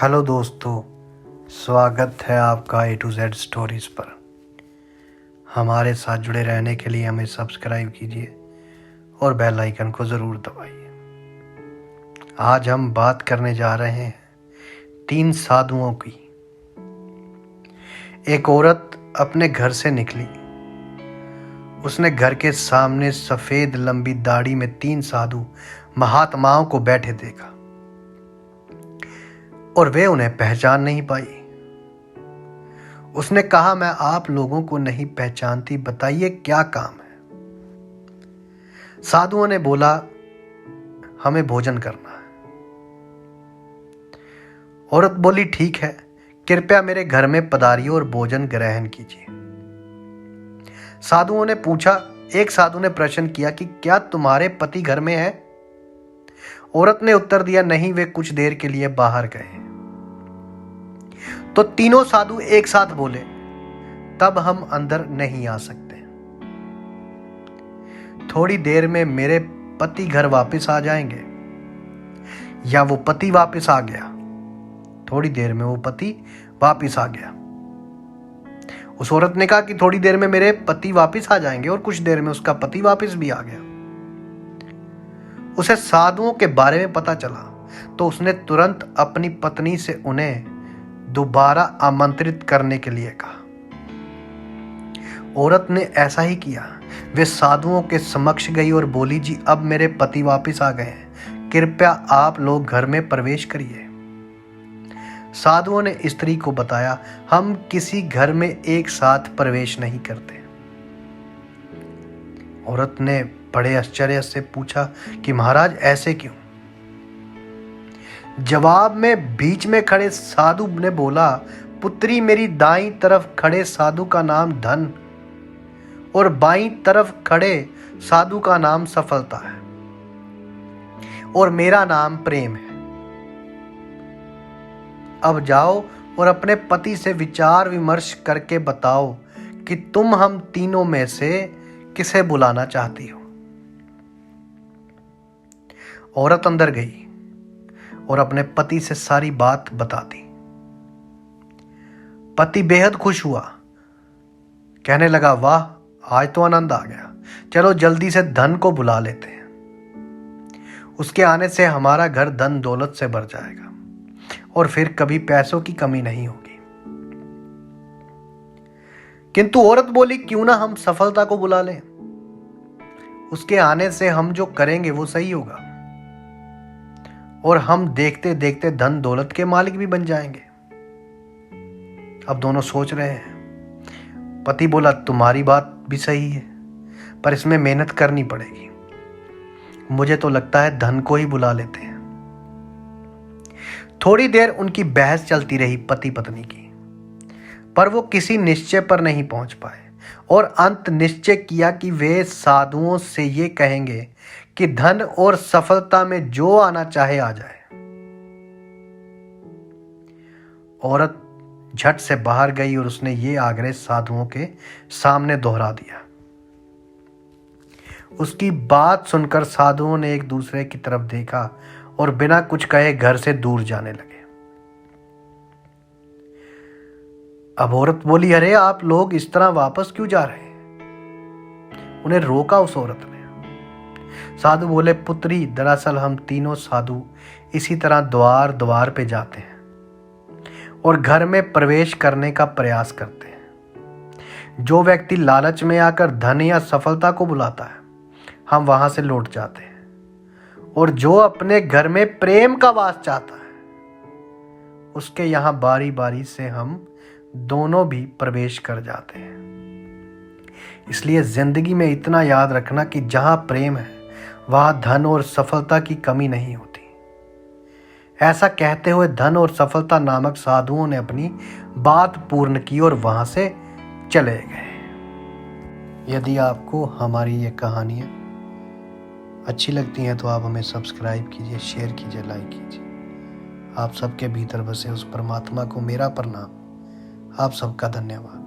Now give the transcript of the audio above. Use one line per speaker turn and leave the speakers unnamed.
Hello दोस्तों, स्वागत है आपका A to Z स्टोरीज पर। हमारे साथ जुड़े रहने के लिए हमें सब्सक्राइब कीजिए और बेल आइकन को ज़रूर दबाइए। आज हम बात करने जा रहे हैं 3 साधुओं की। एक औरत अपने घर से निकली। उसने घर के सामने सफ़ेद लंबी दाढ़ी में 3 साधु महात्माओं को बैठे देखा और वे उन्हें पहचान नहीं पाई। उसने कहा, मैं आप लोगों को नहीं पहचानती, बताइए क्या काम है। साधुओं ने बोला, हमें भोजन करना है। औरत बोली, ठीक है, कृपया मेरे घर में पधारिए और भोजन ग्रहण कीजिए। साधुओं ने पूछा, एक साधु ने प्रश्न किया कि क्या तुम्हारे पति घर में है? औरत ने उत्तर दिया, नहीं, वे कुछ देर के लिए बाहर गए। तो तीनों साधु एक साथ बोले, तब हम अंदर नहीं आ सकते। थोड़ी देर में मेरे पति घर वापस आ जाएंगे। या वो पति वापस आ गया। थोड़ी देर में वो पति वापस आ गया। उस औरत ने कहा कि थोड़ी देर में मेरे पति वापस आ जाएंगे, और कुछ देर में उसका पति वापस भी आ गया। उसे साधुओं के बारे में पता चला तो उसने तुरंत अपनी पत्नी से उन्हें दोबारा आमंत्रित करने के लिए कहा। औरत ने ऐसा ही किया। वे साधुओं के समक्ष गई और बोली, जी अब मेरे पति वापस आ गए हैं, कृपया आप लोग घर में प्रवेश करिए। साधुओं ने स्त्री को बताया, हम किसी घर में एक साथ प्रवेश नहीं करते। औरत ने बड़े आश्चर्य से पूछा कि महाराज ऐसे क्यों? जवाब में बीच में खड़े साधु ने बोला, पुत्री, मेरी दाईं तरफ खड़े साधु का नाम धन और बाईं तरफ खड़े साधु का नाम सफलता है, और मेरा नाम प्रेम है। अब जाओ और अपने पति से विचार विमर्श करके बताओ कि तुम हम तीनों में से किसे बुलाना चाहती हो। औरत अंदर गई और अपने पति से सारी बात बता दी। पति बेहद खुश हुआ, कहने लगा, वाह, आज तो आनंद आ गया, चलो जल्दी से धन को बुला लेते हैं। उसके आने से हमारा घर धन दौलत से भर जाएगा और फिर कभी पैसों की कमी नहीं होगी। किंतु औरत बोली, क्यों ना हम सफलता को बुला लें, उसके आने से हम जो करेंगे वो सही होगा और हम देखते देखते धन दौलत के मालिक भी बन जाएंगे। अब दोनों सोच रहे हैं। पति बोला, तुम्हारी बात भी सही है, पर इसमें मेहनत करनी पड़ेगी। मुझे तो लगता है धन को ही बुला लेते हैं। थोड़ी देर उनकी बहस चलती रही पति पत्नी की, पर वो किसी निश्चय पर नहीं पहुंच पाए और अंत निश्चय किया कि वे साधुओं से ये कहेंगे कि धन और सफलता में जो आना चाहे आ जाए। औरत झट से बाहर गई और उसने ये आग्रह साधुओं के सामने दोहरा दिया। उसकी बात सुनकर साधुओं ने एक दूसरे की तरफ देखा और बिना कुछ कहे घर से दूर जाने लगे। अब औरत बोली, अरे आप लोग इस तरह वापस क्यों जा रहे हैं? उन्हें रोका उस औरत ने। साधु बोले, पुत्री, दरअसल हम तीनों साधु इसी तरह द्वार द्वार पे जाते हैं और घर में प्रवेश करने का प्रयास करते हैं। जो व्यक्ति लालच में आकर धन या सफलता को बुलाता है, हम वहां से लौट जाते हैं, और जो अपने घर में प्रेम का वास चाहता है, उसके यहां बारी बारी से हम दोनों भी प्रवेश कर जाते हैं। इसलिए जिंदगी में इतना याद रखना कि जहां प्रेम है वहां धन और सफलता की कमी नहीं होती। ऐसा कहते हुए धन और सफलता नामक साधुओं ने अपनी बात पूर्ण की और वहां से चले गए। यदि आपको हमारी ये कहानियाँ अच्छी लगती हैं तो आप हमें सब्सक्राइब कीजिए, शेयर कीजिए, लाइक कीजिए। आप सबके भीतर बसे उस परमात्मा को मेरा प्रणाम। आप सबका धन्यवाद।